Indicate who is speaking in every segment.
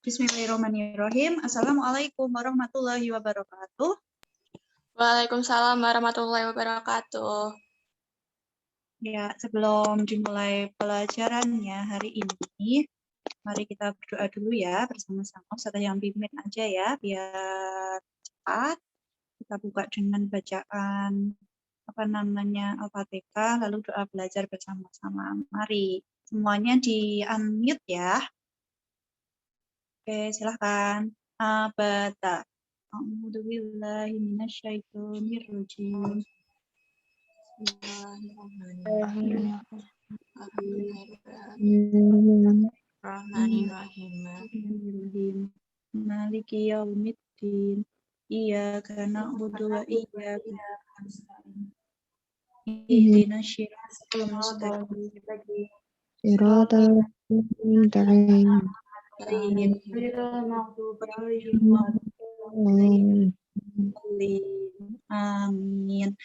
Speaker 1: Bismillahirrahmanirrahim. Assalamualaikum warahmatullahi wabarakatuh.
Speaker 2: Waalaikumsalam warahmatullahi wabarakatuh.
Speaker 1: Ya, sebelum dimulai pelajarannya hari ini, mari kita berdoa dulu ya bersama-sama. Ustazah yang pimpin aja ya, biar cepat. Kita buka dengan bacaan Al-Fatihah, lalu doa belajar bersama-sama. Mari semuanya di-unmute ya. Oke, silahkan. Abata. A'udzubillahi minasyaitonirrajim. Bismillahirrahmanirrahim. Maliki yaumiddin. Iyyaka na'budu wa iyyaka nasta'in. Ihdinas siratal mustaqim.
Speaker 3: Siratal mustaqim.
Speaker 1: Ghairil maghdubi 'alaihim waladdallin. Amin.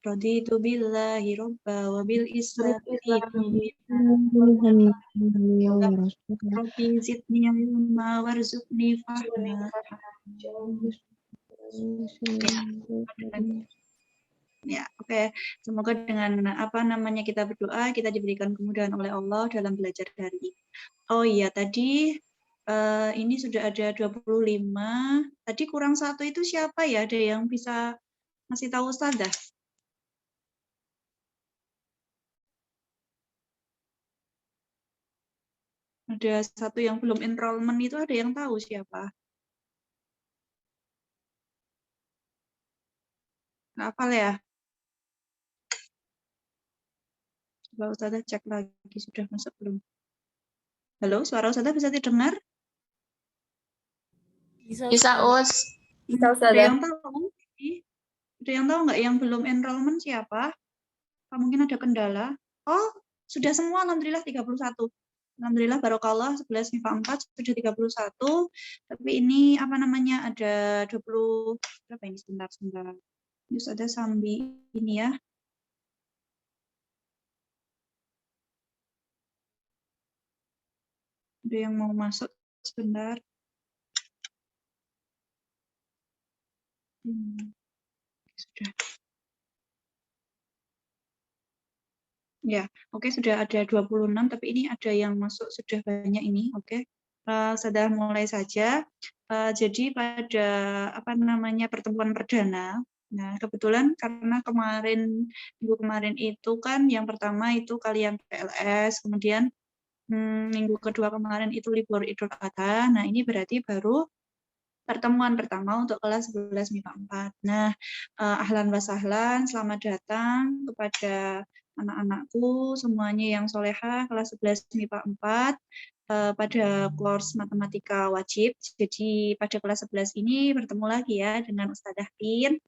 Speaker 1: Raditu billahi robba wa bil islami Rabbi zidni ilma warzuqni fahma. Ya, oke. Semoga dengan kita berdoa, kita diberikan kemudahan oleh Allah dalam belajar hari ini. Oh iya, tadi ini sudah ada 25. Tadi kurang satu itu siapa ya? Ada yang bisa ngasih tahu Ustazah? Ada satu yang belum enrollment itu, ada yang tahu siapa? Nggak hafal ya? Coba Ustazah cek lagi, sudah masuk belum? Halo, suara Ustazah bisa didengar?
Speaker 2: Bisa, Us.
Speaker 4: Bisa,
Speaker 1: Ada
Speaker 4: Ustazah.
Speaker 1: yang tahu? Ada yang tahu nggak yang belum enrollment siapa? Apa mungkin ada kendala? Oh, sudah semua, alhamdulillah 31. Alhamdulillah barokallah 11 MIPA 4 sudah 31. Tapi ini ada 20 berapa ini sebentar. Terus ada Sambi ini ya. Ada yang mau masuk sebentar. Sudah. Ya, oke, sudah ada 26, tapi ini ada yang masuk sudah banyak ini, oke. Sudah mulai saja. Jadi pada pertemuan perdana, nah kebetulan karena minggu kemarin itu kan yang pertama itu kalian PLS, kemudian minggu kedua kemarin itu libur Idul Adha. Nah, ini berarti baru pertemuan pertama untuk kelas 11 MIPA 4. Nah, ahlan wa sahlan, selamat datang kepada anak-anakku semuanya yang solehah kelas 11 MIPA 4 pada course matematika wajib. Jadi pada kelas 11 ini bertemu lagi ya dengan Ustazah Pin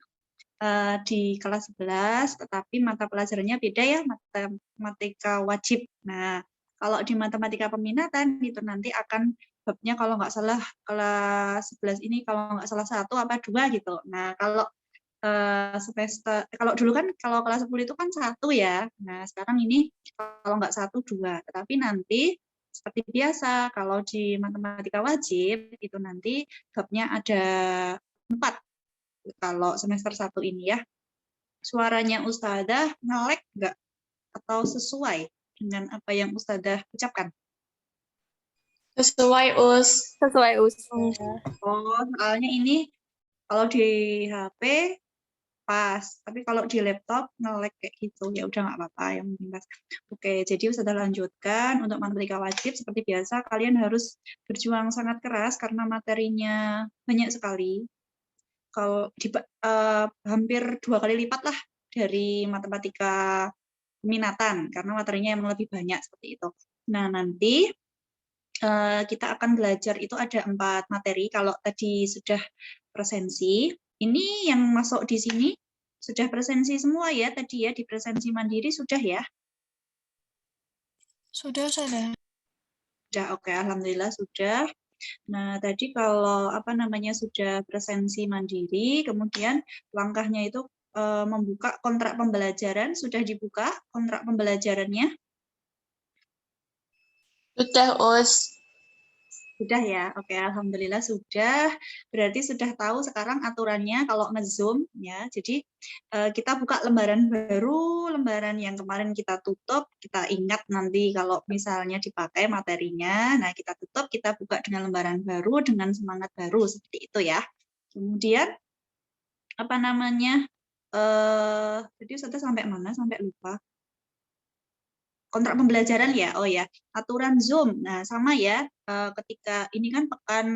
Speaker 1: di kelas 11, tetapi mata pelajarannya beda ya, matematika wajib. Nah, kalau di matematika peminatan itu nanti akan babnya kalau nggak salah kelas 11 ini kalau nggak salah 1 apa 2 gitu. Nah, kalau kalau dulu kan kalau kelas 10 itu kan 1 ya. Nah, sekarang ini kalau nggak 1 2. Tetapi nanti seperti biasa kalau di matematika wajib itu nanti babnya ada 4 kalau semester 1 ini ya. Suaranya Ustazah nge-lag nggak? Atau sesuai dengan apa yang Ustazah ucapkan?
Speaker 2: Sesuai, Us.
Speaker 4: Sesuai Us.
Speaker 1: Oh, soalnya ini kalau di HP pas, tapi kalau di laptop nge-lag kayak gitu. Ya udah nggak apa-apa, yang penting pas. Oke, jadi Ustazah lanjutkan untuk matematika wajib seperti biasa kalian harus berjuang sangat keras karena materinya banyak sekali. Kalau hampir 2 kali lipat lah dari matematika minatan karena materinya emang lebih banyak seperti itu. Nah, nanti kita akan belajar itu ada 4 materi. Kalau tadi sudah presensi, ini yang masuk di sini sudah presensi semua ya tadi ya, di presensi mandiri sudah ya?
Speaker 5: Sudah.
Speaker 1: Sudah, oke, alhamdulillah sudah. Nah, tadi kalau sudah presensi mandiri, kemudian langkahnya itu membuka kontrak pembelajaran. Sudah dibuka kontrak pembelajarannya?
Speaker 2: Sudah, Us.
Speaker 1: Sudah ya, oke, alhamdulillah sudah. Berarti sudah tahu sekarang aturannya kalau nge-zoom ya. Jadi kita buka lembaran baru, lembaran yang kemarin kita tutup, kita ingat nanti kalau misalnya dipakai materinya. Nah, kita tutup, kita buka dengan lembaran baru dengan semangat baru seperti itu ya. Kemudian apa namanya? Jadi sudah sampai mana? Sampai lupa. Kontrak pembelajaran ya, oh ya, aturan Zoom. Nah, sama ya, ketika ini kan pekan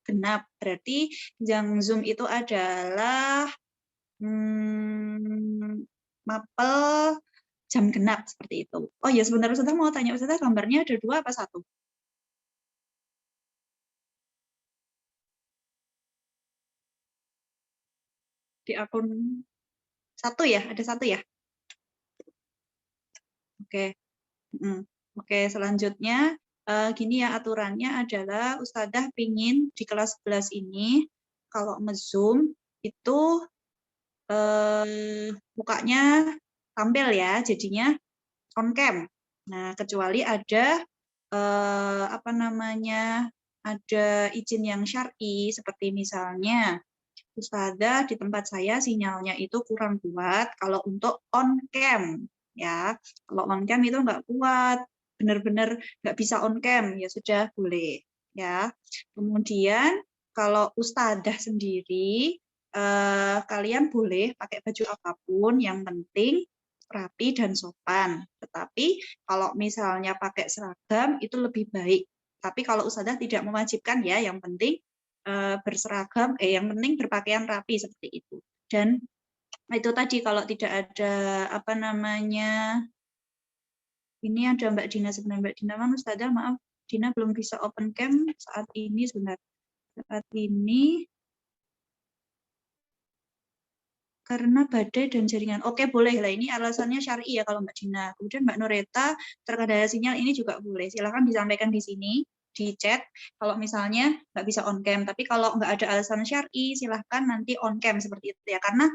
Speaker 1: genap, berarti yang Zoom itu adalah mapel jam genap seperti itu. Oh ya, sebentar Ustazah mau tanya Ustazah, gambarnya ada 2 apa 1? Di akun 1 ya, ada 1 ya? Oke. Oke, selanjutnya gini ya aturannya adalah Ustazah pingin di kelas 11 ini kalau nge-zoom itu mukanya tampil ya, jadinya on cam. Nah, kecuali ada apa namanya, ada izin yang syar'i seperti misalnya Ustazah di tempat saya sinyalnya itu kurang kuat kalau untuk on cam ya. Kalau on cam itu nggak kuat, benar-benar nggak bisa on cam ya sudah boleh ya. Kemudian kalau Ustazah sendiri kalian boleh pakai baju apapun, yang penting rapi dan sopan. Tetapi kalau misalnya pakai seragam itu lebih baik. Tapi kalau Ustazah tidak mewajibkan ya, yang penting berseragam, yang penting berpakaian rapi seperti itu. Dan itu tadi kalau tidak ada apa namanya, ini ada Mbak Dina sebenarnya, Mbak Dina kan Ustazah maaf, Dina belum bisa open cam saat ini sebentar. Saat ini karena badai dan jaringan. Oke, boleh lah, ini alasannya syar'i ya kalau Mbak Dina. Kemudian Mbak Noreta, terkadang sinyal ini juga boleh. Silakan disampaikan di sini, di chat, kalau misalnya nggak bisa on cam. Tapi kalau nggak ada alasan syar'i, silahkan nanti on cam seperti itu ya. Karena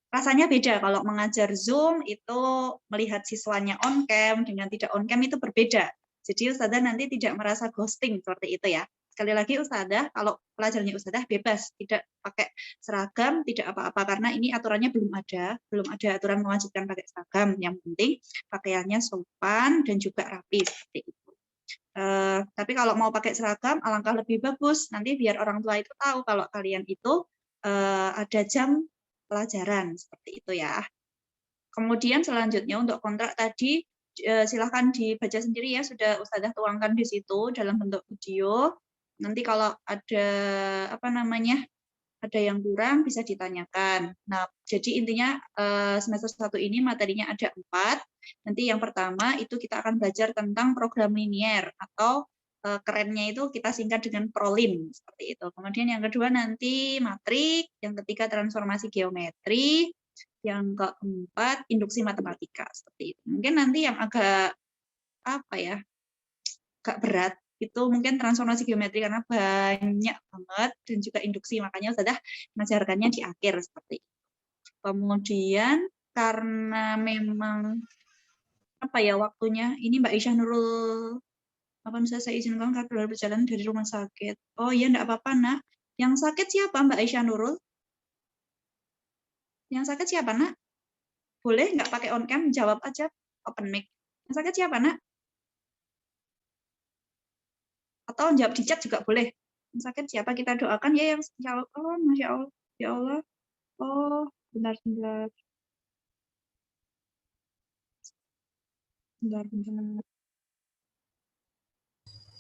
Speaker 1: rasanya beda kalau mengajar Zoom itu melihat siswanya on cam dengan tidak on cam itu berbeda. Jadi Ustazah nanti tidak merasa ghosting seperti itu ya. Sekali lagi Ustazah, kalau pelajarnya Ustazah bebas, tidak pakai seragam, tidak apa-apa, karena ini aturannya belum ada aturan mewajibkan pakai seragam. Yang penting pakaiannya sopan dan juga rapi seperti itu. Tapi kalau mau pakai seragam, alangkah lebih bagus. Nanti biar orang tua itu tahu kalau kalian itu ada jam pelajaran seperti itu ya. Kemudian selanjutnya untuk kontrak tadi silahkan dibaca sendiri ya, sudah Ustazah tuangkan di situ dalam bentuk video. Nanti kalau ada apa namanya, ada yang kurang bisa ditanyakan. Nah, jadi intinya semester 1 ini materinya ada 4. Nanti yang pertama itu kita akan belajar tentang program linier atau kerennya itu kita singkat dengan prolin seperti itu. Kemudian yang kedua nanti matrik, yang ketiga transformasi geometri, yang keempat induksi matematika seperti itu. Mungkin nanti yang agak apa ya, agak berat itu mungkin transformasi geometri karena banyak banget dan juga induksi, makanya sudah mengajarkannya di akhir seperti itu. Kemudian karena memang apa ya waktunya, ini Mbak Isyah Nurul, apa misalnya saya izinkan karena berjalan dari rumah sakit. Oh iya, enggak apa-apa nak. Yang sakit siapa Mbak Isyah Nurul? Yang sakit siapa nak? Boleh nggak pakai on cam, jawab aja open mic. Yang sakit siapa nak? Atau jawab di chat juga boleh. Yang sakit siapa, kita doakan ya, yang oh Masya Allah, ya Allah. Oh, bentar.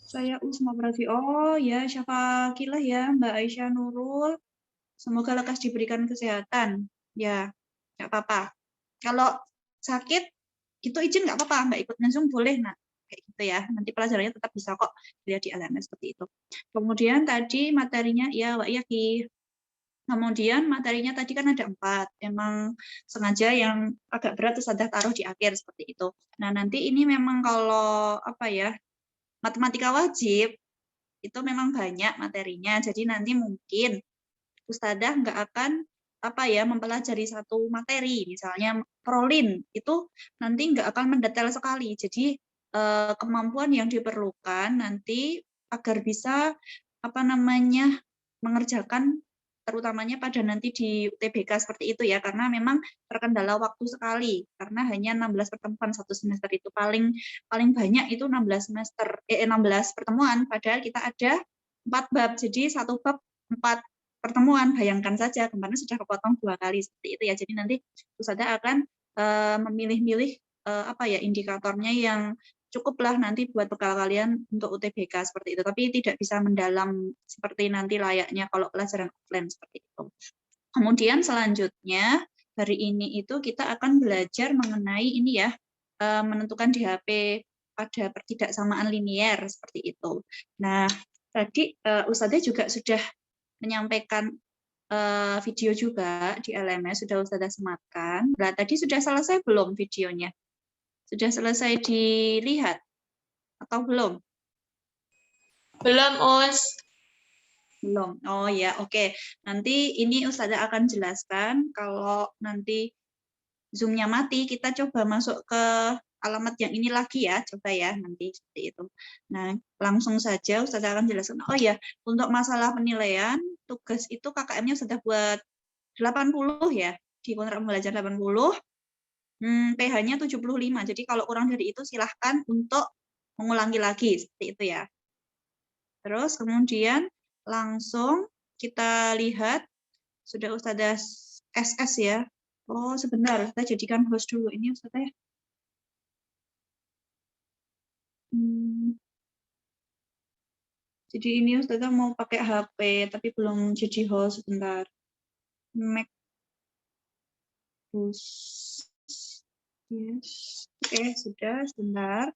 Speaker 1: Saya Usma Pravi. Oh ya, Syafakilah ya Mbak Aisyah Nurul. Semoga lekas diberikan kesehatan. Ya, nggak apa-apa. Kalau sakit, itu izin nggak apa-apa, Mbak ikut nge-zoom boleh, nak. Kayak gitu ya. Nanti pelajarannya tetap bisa kok lihat di LMS seperti itu. Kemudian tadi materinya, ya Mbak Yaki. Kemudian materinya tadi kan ada 4. Memang sengaja yang agak berat terus ada taruh di akhir seperti itu. Nah, nanti ini memang kalau apa ya, matematika wajib itu memang banyak materinya. Jadi nanti mungkin Ustadzah nggak akan apa ya mempelajari satu materi, misalnya prolin itu nanti nggak akan mendetail sekali. Jadi kemampuan yang diperlukan nanti agar bisa mengerjakan terutamanya pada nanti di UTBK seperti itu ya, karena memang terkendala waktu sekali karena hanya 16 pertemuan satu semester itu paling banyak itu 16 pertemuan, padahal kita ada 4 bab, jadi satu bab 4 pertemuan, bayangkan saja kemarin sudah kepotong 2 kali seperti itu ya. Jadi nanti Ustazah akan memilih-milih indikatornya yang cukuplah nanti buat bekal kalian untuk UTBK seperti itu, tapi tidak bisa mendalam seperti nanti layaknya kalau pelajaran offline seperti itu. Kemudian selanjutnya hari ini itu kita akan belajar mengenai ini ya, menentukan DHP pada pertidaksamaan linier seperti itu. Nah, tadi Ustazah juga sudah menyampaikan video juga di LMS, sudah Ustazah sematkan. Nah, tadi sudah selesai belum videonya? Sudah selesai dilihat atau belum?
Speaker 2: Belum, Us.
Speaker 1: Belum. Oh ya, oke. Nanti ini Ustazah akan jelaskan kalau nanti Zoom-nya mati, kita coba masuk ke alamat yang ini lagi ya, coba ya nanti seperti itu. Nah, langsung saja Ustazah akan jelaskan. Oh ya, untuk masalah penilaian, tugas itu KKM-nya sudah buat 80 ya, di kontrak belajar 80. PH-nya 75, jadi kalau kurang dari itu silahkan untuk mengulangi lagi, seperti itu ya. Terus kemudian langsung kita lihat, sudah Ustazah SS ya. Oh sebentar, kita jadikan host dulu, ini Ustazah ya. Jadi ini Ustazah mau pakai HP, tapi belum jadi host, sebentar. Mac host. Yes. Oke, sudah, sebentar.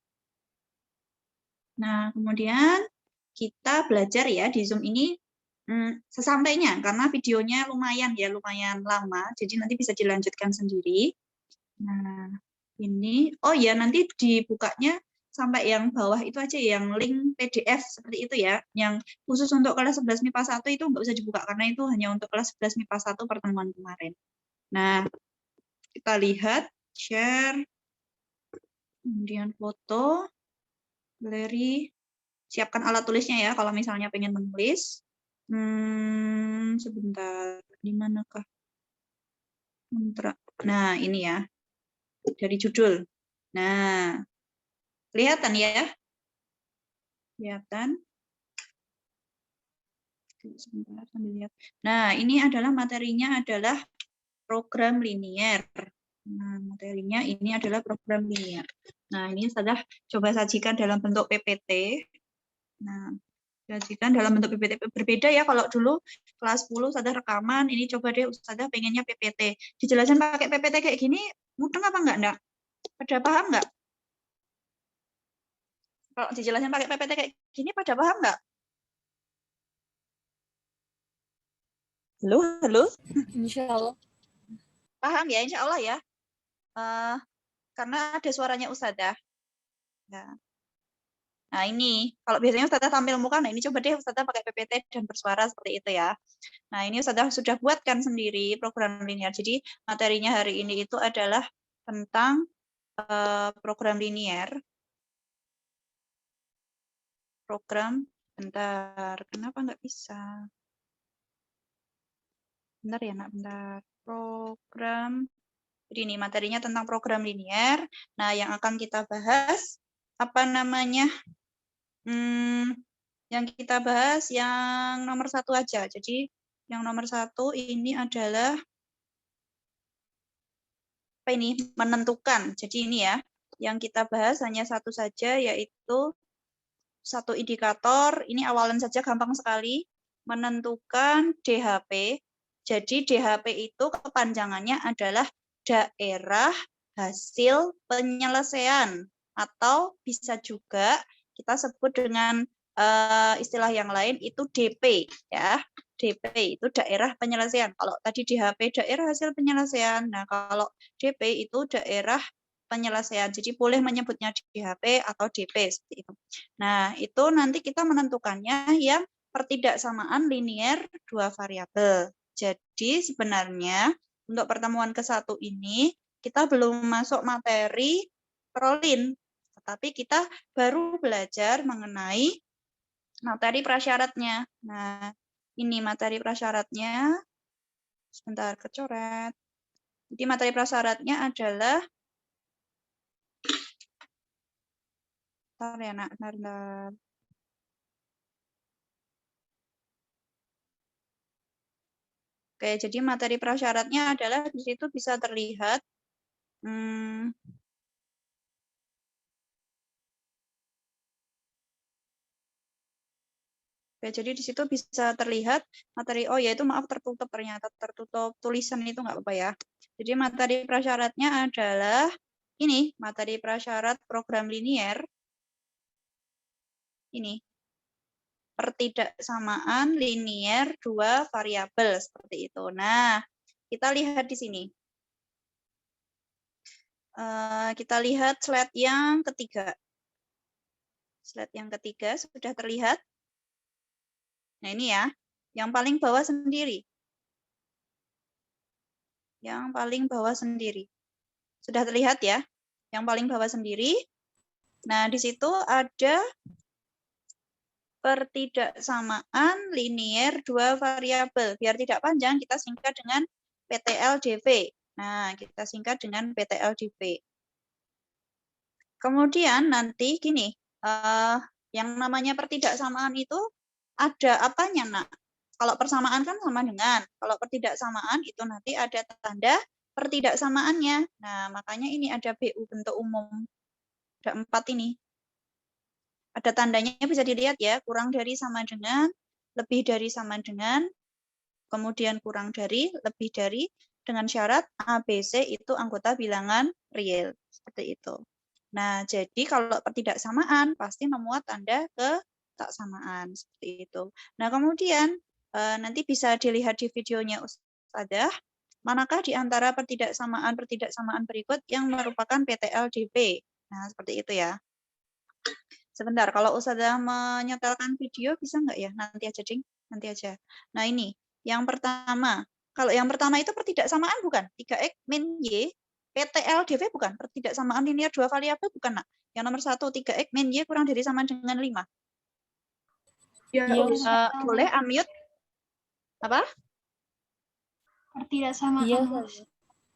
Speaker 1: Nah, kemudian kita belajar ya di Zoom ini sesampainya, karena videonya lumayan lama, jadi nanti bisa dilanjutkan sendiri. Nah, ini, oh ya nanti dibukanya sampai yang bawah itu aja, yang link PDF seperti itu ya, yang khusus untuk kelas 11 MIPA 1 itu nggak usah dibuka, karena itu hanya untuk kelas 11 MIPA 1 pertemuan kemarin. Nah, kita lihat, share, kemudian foto, galeri, siapkan alat tulisnya ya kalau misalnya pengen menulis. Sebentar, di manakah mantra? Nah, ini ya, dari judul. Nah, kelihatan ya? Kelihatan? Sebentar, sambil lihat. Nah, ini adalah materinya adalah program linier. Nah, materinya ini adalah program linier. Nah, ini Ustazah coba sajikan dalam bentuk PPT. Nah, sajikan dalam bentuk PPT berbeda ya, kalau dulu kelas 10 Ustazah rekaman, ini coba deh Ustazah pengennya PPT. Dijelasin pakai PPT kayak gini, mudeng apa enggak? Pada paham enggak? Kalau dijelasin pakai PPT kayak gini, pada paham enggak? Halo?
Speaker 2: Insya Allah.
Speaker 1: Paham ya, insya Allah ya. Karena ada suaranya Ustazah. Nah ini, kalau biasanya Ustazah tampil muka, nah ini coba deh Ustazah pakai PPT dan bersuara seperti itu ya. Nah ini Ustazah sudah buatkan sendiri program linier. Jadi materinya hari ini itu adalah tentang program linier. Program, bentar, kenapa nggak bisa? Bentar ya nak, bentar. Program, jadi ini materinya tentang program linier. Nah yang akan kita bahas, yang kita bahas yang nomor 1 aja. Jadi yang nomor 1 ini adalah apa ini? Menentukan. Jadi ini ya, yang kita bahas hanya satu saja, yaitu satu indikator. Ini awalan saja gampang sekali. Menentukan DHP. Jadi DHP itu kepanjangannya adalah daerah hasil penyelesaian, atau bisa juga kita sebut dengan istilah yang lain itu DP ya. DP itu daerah penyelesaian. Kalau tadi DHP daerah hasil penyelesaian. Nah, kalau DP itu daerah penyelesaian. Jadi boleh menyebutnya DHP atau DP seperti itu. Nah, itu nanti kita menentukannya yang pertidaksamaan linier 2 variabel. Jadi sebenarnya untuk pertemuan ke-1 ini kita belum masuk materi prolin, tetapi kita baru belajar mengenai materi prasyaratnya. Nah, ini materi prasyaratnya. Sebentar, kecoret. Jadi materi prasyaratnya adalah, bentar ya nak, bentar. Oke, jadi materi prasyaratnya adalah di situ bisa terlihat Oke, jadi di situ bisa terlihat materi, oh ya itu maaf tertutup ternyata, tertutup tulisan itu nggak apa-apa ya. Jadi materi prasyaratnya adalah ini, materi prasyarat program linier. Ini, pertidaksamaan linier dua variabel, seperti itu. Nah, kita lihat di sini. Kita lihat slide yang ketiga. Slide yang ketiga sudah terlihat. Nah ini ya, yang paling bawah sendiri. Yang paling bawah sendiri. Sudah terlihat ya, yang paling bawah sendiri. Nah di situ ada pertidaksamaan linier dua variabel. Biar tidak panjang, kita singkat dengan PTLDV. Nah, kita singkat dengan PTLDV. Kemudian nanti gini, yang namanya pertidaksamaan itu ada apanya, nak? Kalau persamaan kan sama dengan, kalau pertidaksamaan itu nanti ada tanda pertidaksamaannya. Nah, makanya ini ada BU bentuk umum. Ada 4 ini. Ada tandanya bisa dilihat ya, kurang dari sama dengan, lebih dari sama dengan, kemudian kurang dari, lebih dari, dengan syarat A, B, C itu anggota bilangan real. Seperti itu. Nah, jadi kalau pertidaksamaan pasti memuat tanda ketaksamaan. Seperti itu. Nah, kemudian nanti bisa dilihat di videonya Ustadzah, manakah di antara pertidaksamaan berikut yang merupakan PTLDP. Nah, seperti itu ya. Sebentar, kalau Ustadzah menyetelkan video bisa nggak ya? Nanti aja, Ding. Nanti aja. Nah, ini. Yang pertama. Kalau yang pertama itu pertidaksamaan bukan? 3X min Y. PTLDV bukan? Pertidaksamaan linear dua variabel bukan, nak? Yang nomor 1, 3X min Y kurang dari sama dengan 5.
Speaker 2: Ya,
Speaker 1: boleh unmute? Apa?
Speaker 2: Pertidaksamaan.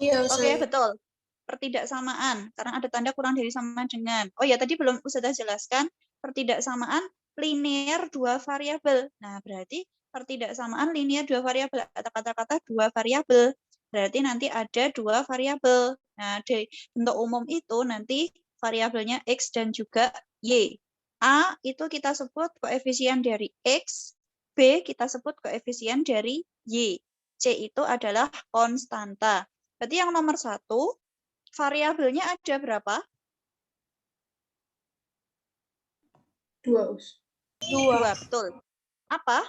Speaker 3: Iya,
Speaker 1: Oke, betul. Pertidaksamaan, karena ada tanda kurang dari sama dengan. Oh ya, tadi belum Ustazah jelaskan, pertidaksamaan linear dua variabel. Nah, berarti pertidaksamaan linear dua variabel, atau kata-kata dua variabel. Berarti nanti ada dua variabel. Nah, di bentuk umum itu nanti variabelnya X dan juga Y. A itu kita sebut koefisien dari X, B kita sebut koefisien dari Y. C itu adalah konstanta. Berarti yang nomor 1, variabelnya ada berapa?
Speaker 2: 2, Us.
Speaker 1: 2, betul. Apa?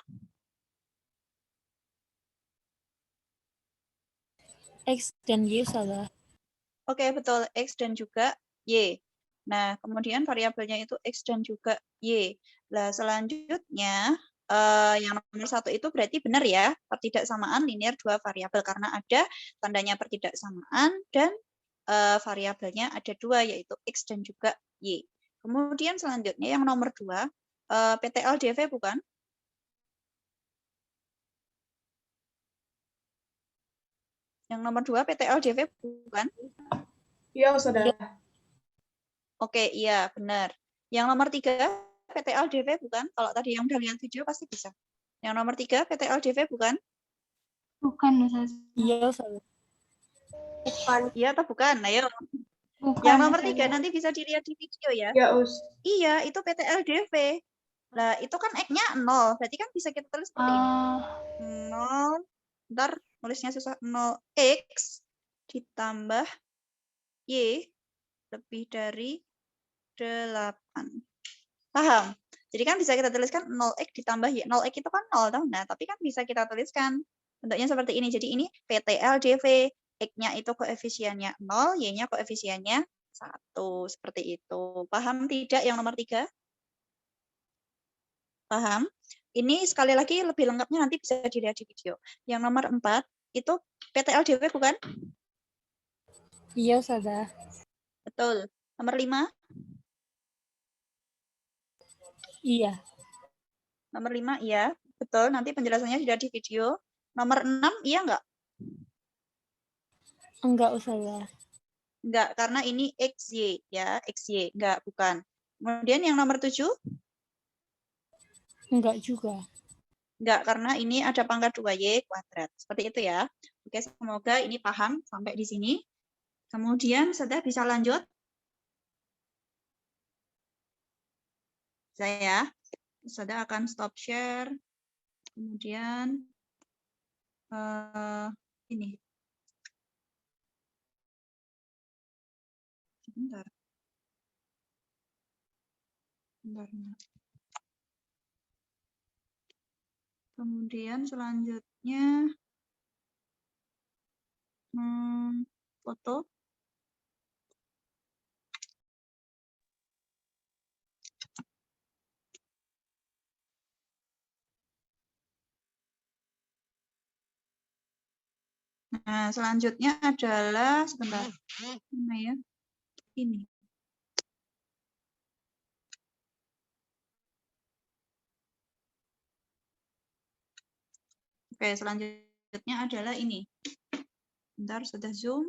Speaker 2: X dan Y salah.
Speaker 1: Oke, betul. X dan juga Y. Nah, kemudian variabelnya itu X dan juga Y. Nah, selanjutnya, yang nomor 1 itu berarti benar ya, pertidaksamaan linear dua variabel, karena ada tandanya pertidaksamaan dan variabelnya ada 2, yaitu X dan juga Y. Kemudian selanjutnya yang nomor 2, PTLDV bukan? Yang nomor 2 PTLDV bukan?
Speaker 2: Iya, Saudara.
Speaker 1: Oke, iya benar. Yang nomor 3 PTLDV bukan? Kalau tadi yang udah lihat video pasti bisa. Yang nomor 3 PTLDV bukan?
Speaker 2: Bukan, Ustaz. Iya, Ustaz.
Speaker 3: bukan.
Speaker 1: Iya atau bukan? Ayo.
Speaker 2: Bukan.
Speaker 1: Yang nomor 3 nanti bisa dilihat di video ya.
Speaker 2: Ya, Us.
Speaker 1: Iya, itu PTLDV. Nah, itu kan X-nya 0. Berarti kan bisa kita tulis seperti ini. 0, ntar nulisnya susah. 0X ditambah Y lebih dari 8. Paham? Jadi kan bisa kita tuliskan 0X ditambah Y. 0X itu kan 0. Nah, tapi kan bisa kita tuliskan bentuknya seperti ini. Jadi ini PTLDV. X-nya itu koefisiennya 0, Y-nya koefisiennya 1. Seperti itu. Paham tidak yang nomor 3? Paham? Ini sekali lagi lebih lengkapnya nanti bisa dilihat di video. Yang nomor 4 itu PTLDV bukan?
Speaker 2: Iya, Ustazah.
Speaker 1: Betul. Nomor 5?
Speaker 2: Iya.
Speaker 1: Nomor 5 iya, betul. Nanti penjelasannya sudah di video. Nomor 6 iya enggak?
Speaker 2: Enggak, Ustazah.
Speaker 1: Enggak, karena ini XY ya, XY. Enggak, bukan. Kemudian yang nomor 7?
Speaker 2: Enggak juga.
Speaker 1: Enggak, karena ini ada pangkat 2Y kuadrat. Seperti itu ya. Oke, semoga ini paham sampai di sini. Kemudian sudah bisa lanjut? Saya sudah akan stop share. Kemudian ini. Bentar. Bentar. Kemudian selanjutnya foto. Nah, selanjutnya adalah sebentar. Mana ya? Ini. Oke, selanjutnya adalah ini. Bentar, sudah zoom.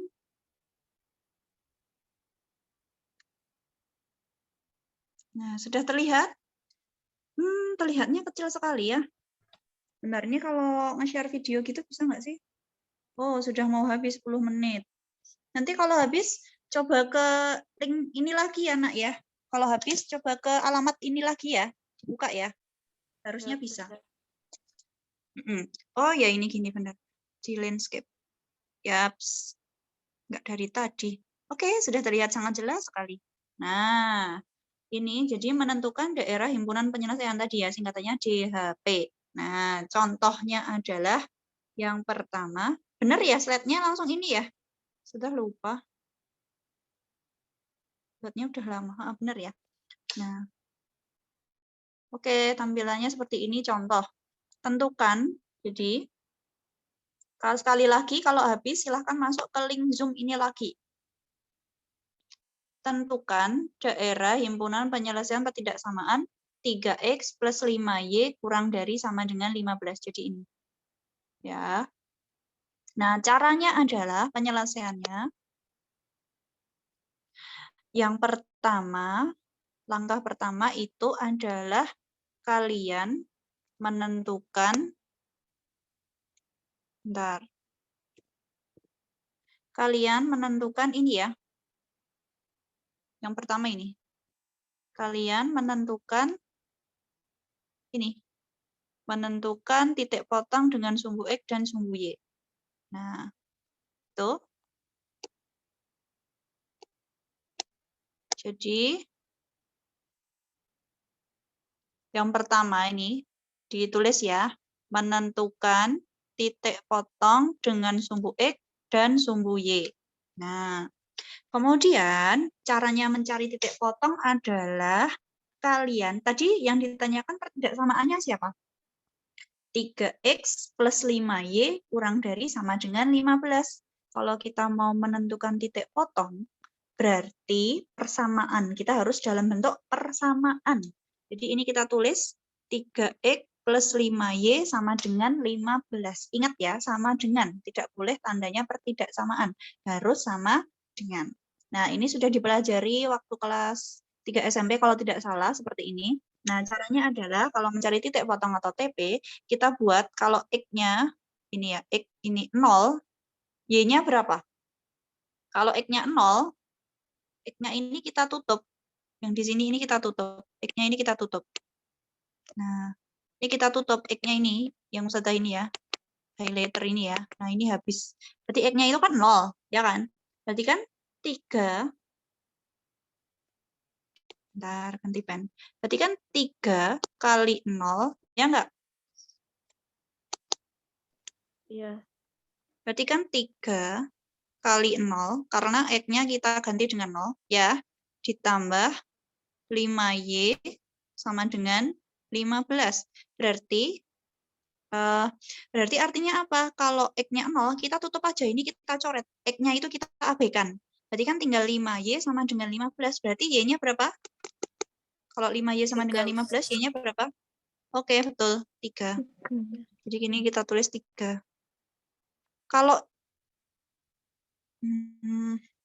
Speaker 1: Nah, sudah terlihat? Terlihatnya kecil sekali ya. Benar, ini kalau nge-share video gitu bisa nggak sih? Oh, sudah mau habis 10 menit. Nanti kalau habis, coba ke link ini lagi ya, Nak ya. Kalau habis, coba ke alamat ini lagi ya. Buka ya. Harusnya bisa. Oh ya, ini gini benar. Di landscape. Yaps. Nggak dari tadi. Oke, sudah terlihat sangat jelas sekali. Nah, ini jadi menentukan daerah himpunan penyelesaian tadi ya, singkatannya DHP. Nah, contohnya adalah yang pertama. Benar ya, slide-nya langsung ini ya? Sudah lupa. Slide-nya udah lama, benar ya? Nah, oke, tampilannya seperti ini contoh. Tentukan, jadi sekali lagi kalau habis silahkan masuk ke link Zoom ini lagi. Tentukan daerah himpunan penyelesaian ketidaksamaan 3X plus 5Y kurang dari sama dengan 15. Jadi ini. Ya. Nah, caranya adalah penyelesaiannya. Yang pertama, langkah pertama itu adalah kalian menentukan, kalian menentukan ini ya. Yang pertama ini. Kalian menentukan ini. Menentukan titik potong dengan sumbu X dan sumbu Y. Nah, itu. Jadi, yang pertama ini ditulis ya, menentukan titik potong dengan sumbu X dan sumbu Y. Nah, kemudian caranya mencari titik potong adalah kalian, tadi yang ditanyakan pertidaksamaannya siapa? 3X plus 5Y kurang dari sama dengan 15. Kalau kita mau menentukan titik potong, berarti persamaan. Kita harus dalam bentuk persamaan. Jadi ini kita tulis 3X plus 5Y sama dengan 15. Ingat ya, sama dengan. Tidak boleh tandanya pertidaksamaan. Harus sama dengan. Nah, ini sudah dipelajari waktu kelas 3 SMP kalau tidak salah, seperti ini. Nah, caranya adalah kalau mencari titik potong atau TP, kita buat kalau X-nya, ini ya, X ini 0, Y-nya berapa? Kalau X-nya 0, X-nya ini kita tutup. Yang di sini ini kita tutup. X-nya ini kita tutup. Nah, ini kita tutup X-nya ini, yang sudah ini ya, highlighter ini ya. Nah, ini habis. Berarti X-nya itu kan 0, ya kan? Berarti kan 3, bentar, ganti pen. Berarti kan 3 kali 0, ya enggak? Iya. Berarti kan 3 kali 0, karena X-nya kita ganti dengan 0, ya. Ditambah 5Y sama dengan 15. Berarti artinya apa? Kalau X-nya 0, kita tutup aja. Ini kita coret. X-nya itu kita abaikan. Berarti kan tinggal 5Y sama dengan 15. Berarti Y-nya berapa? Kalau 5Y sama dengan 15, Y-nya berapa? Oke, betul. 3. Jadi gini kita tulis 3. Kalau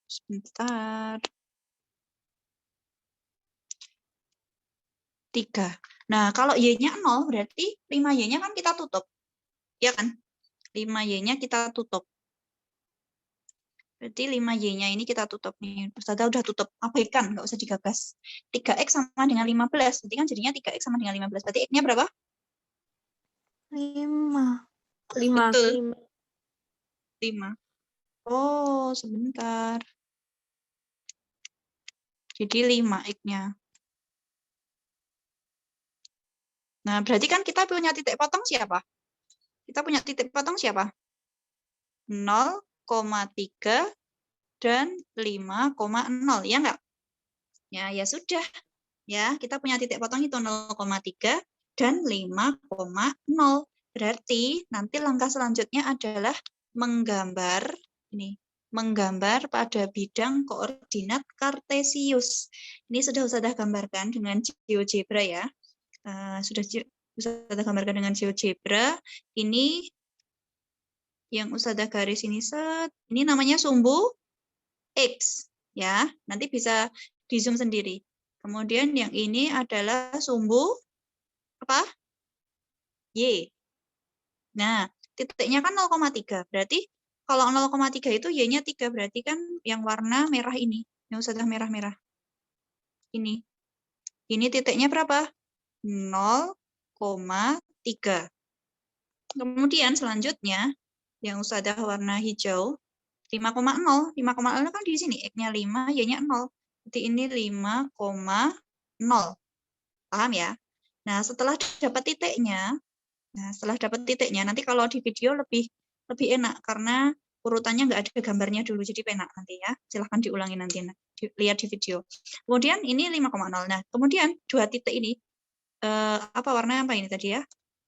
Speaker 1: sebentar. 3. Nah, kalau Y-nya 0 berarti 5Y-nya kan kita tutup. Ya kan? 5Y-nya kita tutup. Berarti 5Y-nya ini kita tutup nih. Ustazah udah tutup. Abaikan, nggak usah digagas. 3X sama dengan 15. Berarti kan jadinya 3X sama dengan 15. Berarti X-nya berapa?
Speaker 2: 5.
Speaker 1: Betul. 5. Oh, sebentar. Jadi 5 X-nya. Nah, berarti kan kita punya titik potong siapa? Kita punya titik potong siapa? 0,3 dan 5,0. Ya enggak? Ya sudah. Ya, kita punya titik potong itu 0,3 dan 5,0. Berarti nanti langkah selanjutnya adalah menggambar pada bidang koordinat kartesius. Ini sudah gambarkan dengan GeoGebra ya. Sudah gambarkan dengan GeoGebra. Ini yang Ustazah garis ini ini namanya sumbu X ya. Nanti bisa di zoom sendiri. Kemudian yang ini adalah sumbu apa? Y. Nah, titiknya kan 0,3. Berarti kalau 0,3 itu Y-nya 3. Berarti kan yang warna merah ini. Yang Ustazah merah-merah. Ini. Ini titiknya berapa? 0,3. Kemudian selanjutnya yang Ustazah warna hijau 5,0. 5,0 kan di sini X-nya 5, Y-nya 0. Jadi ini 5,0. Paham ya? Nah, setelah dapat titiknya, nanti kalau di video lebih enak karena urutannya nggak ada gambarnya dulu, jadi penak nanti ya. Silahkan diulangi nanti, lihat di video. Kemudian ini 5,0. Nah, kemudian dua titik ini, warna apa ini tadi ya?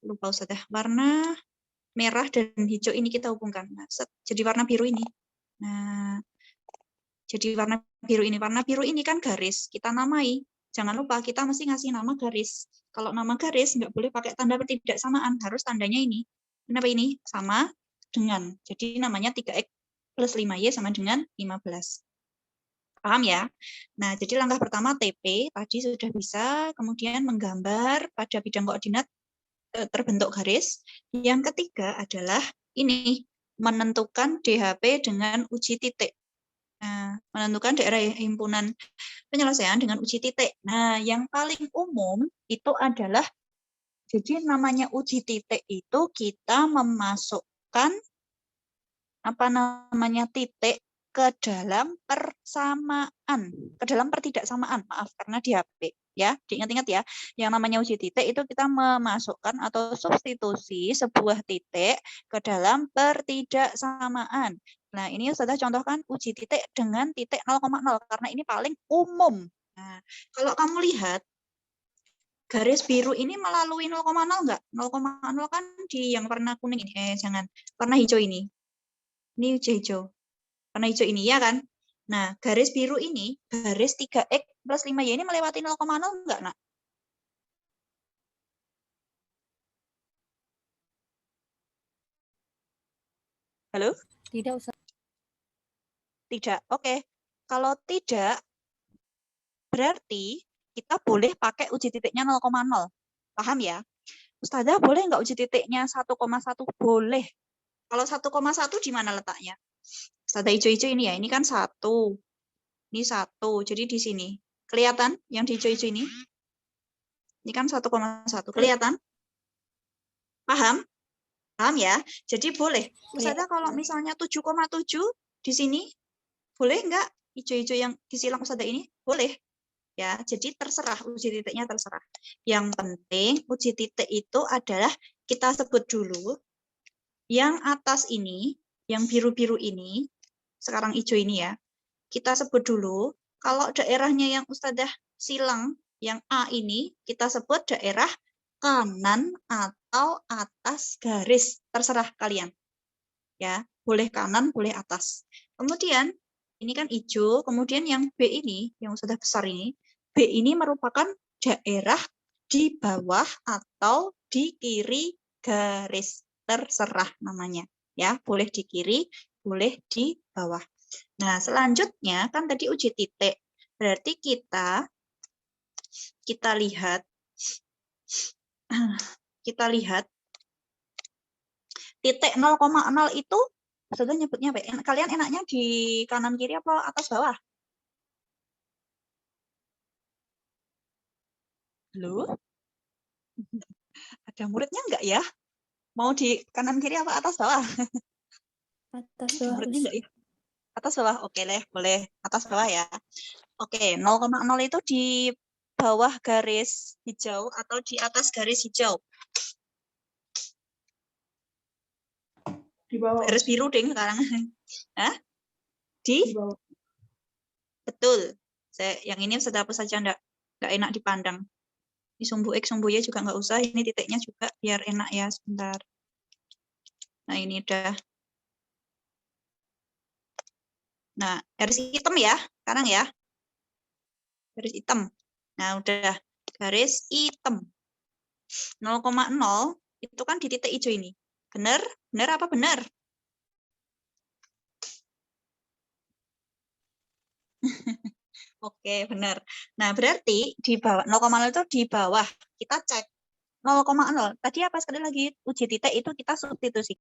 Speaker 1: Lupa Ustazah. Warna merah dan hijau ini kita hubungkan. Nah, jadi warna biru ini. Nah, jadi warna biru ini. Warna biru ini kan garis, kita namai. Jangan lupa kita mesti ngasih nama garis. Kalau nama garis nggak boleh pakai tanda ketidaksamaan, harus tandanya ini. Kenapa ini? Sama dengan. Jadi namanya 3X plus 5Y sama dengan 15. Paham ya? Nah, jadi langkah pertama TP tadi sudah bisa, kemudian menggambar pada bidang koordinat terbentuk garis. Yang ketiga adalah ini, menentukan DHP dengan uji titik. Nah, menentukan daerah himpunan penyelesaian dengan uji titik. Nah, yang paling umum itu adalah, jadi namanya uji titik itu kita memasukkan titik ke dalam persamaan, ke dalam pertidaksamaan, maaf, karena di HP. Ya, diingat-ingat ya, yang namanya uji titik itu kita memasukkan atau substitusi sebuah titik ke dalam pertidaksamaan. Nah, ini Ustazah contohkan uji titik dengan titik 0,0 karena ini paling umum. Nah, kalau kamu lihat garis biru ini melalui 0,0 enggak? 0,0 kan di yang warna kuning ini, jangan, warna hijau ini. Ini hijau. Warna hijau ini ya kan? Nah, garis biru ini, garis 3X plus 5Y ini melewati 0,0 enggak, Nak? Halo?
Speaker 2: Tidak usah.
Speaker 1: Tidak, oke. Kalau tidak, berarti kita boleh pakai uji titiknya 0,0. Paham ya? Ustazah boleh nggak uji titiknya 1,1? Boleh. Kalau 1,1 di mana letaknya? Ustazah hijau-hijau ini ya, ini kan 1. Ini 1, jadi di sini. Kelihatan yang di hijau-hijau ini? Ini kan 1,1. Kelihatan? Paham? Paham ya? Jadi boleh. Ustazah kalau misalnya 7,7 di sini, boleh nggak hijau-hijau yang disilang Ustazah ini? Boleh. Ya, jadi terserah, uji titiknya terserah. Yang penting uji titik itu adalah kita sebut dulu yang atas ini, yang biru-biru ini, sekarang hijau ini ya, kita sebut dulu, kalau daerahnya yang Ustazah silang, yang A ini, kita sebut daerah kanan atau atas garis, terserah kalian. Ya, boleh kanan, boleh atas. Kemudian, ini kan hijau, kemudian yang B ini, yang Ustazah besar ini, B ini merupakan daerah di bawah atau di kiri garis, terserah namanya. Ya, boleh di kiri, boleh di bawah. Nah, selanjutnya kan tadi uji titik. Berarti kita lihat titik 0,0 itu maksudnya nyebutnya apa? Kalian enaknya di kanan kiri apa atas bawah? Halo? Ada muridnya enggak ya? Mau di kanan kiri apa atas bawah?
Speaker 2: Atas
Speaker 1: Ada
Speaker 2: bawah.
Speaker 1: muridnya enggak ya? Atas bawah, oke deh, boleh atas bawah ya. Oke, 0,0 itu di bawah garis hijau atau di atas garis hijau?
Speaker 2: Di bawah.
Speaker 1: Garis biru ding sekarang. Hah? Di
Speaker 2: bawah.
Speaker 1: Betul. Yang ini sudah hapus saja, enggak enak dipandang. Di sumbu X, sumbu Y juga enggak usah. Ini titiknya juga biar enak ya, sebentar. Nah, ini udah. Nah, garis hitam ya, sekarang ya. Garis hitam. Nah, udah. Garis hitam. 0,0 itu kan di titik hijau ini. Benar? Benar apa benar? Oke, benar. Nah, berarti di bawah 0,0 itu di bawah. Kita cek 0,0. Tadi apa sekali lagi uji titik itu kita substitusi.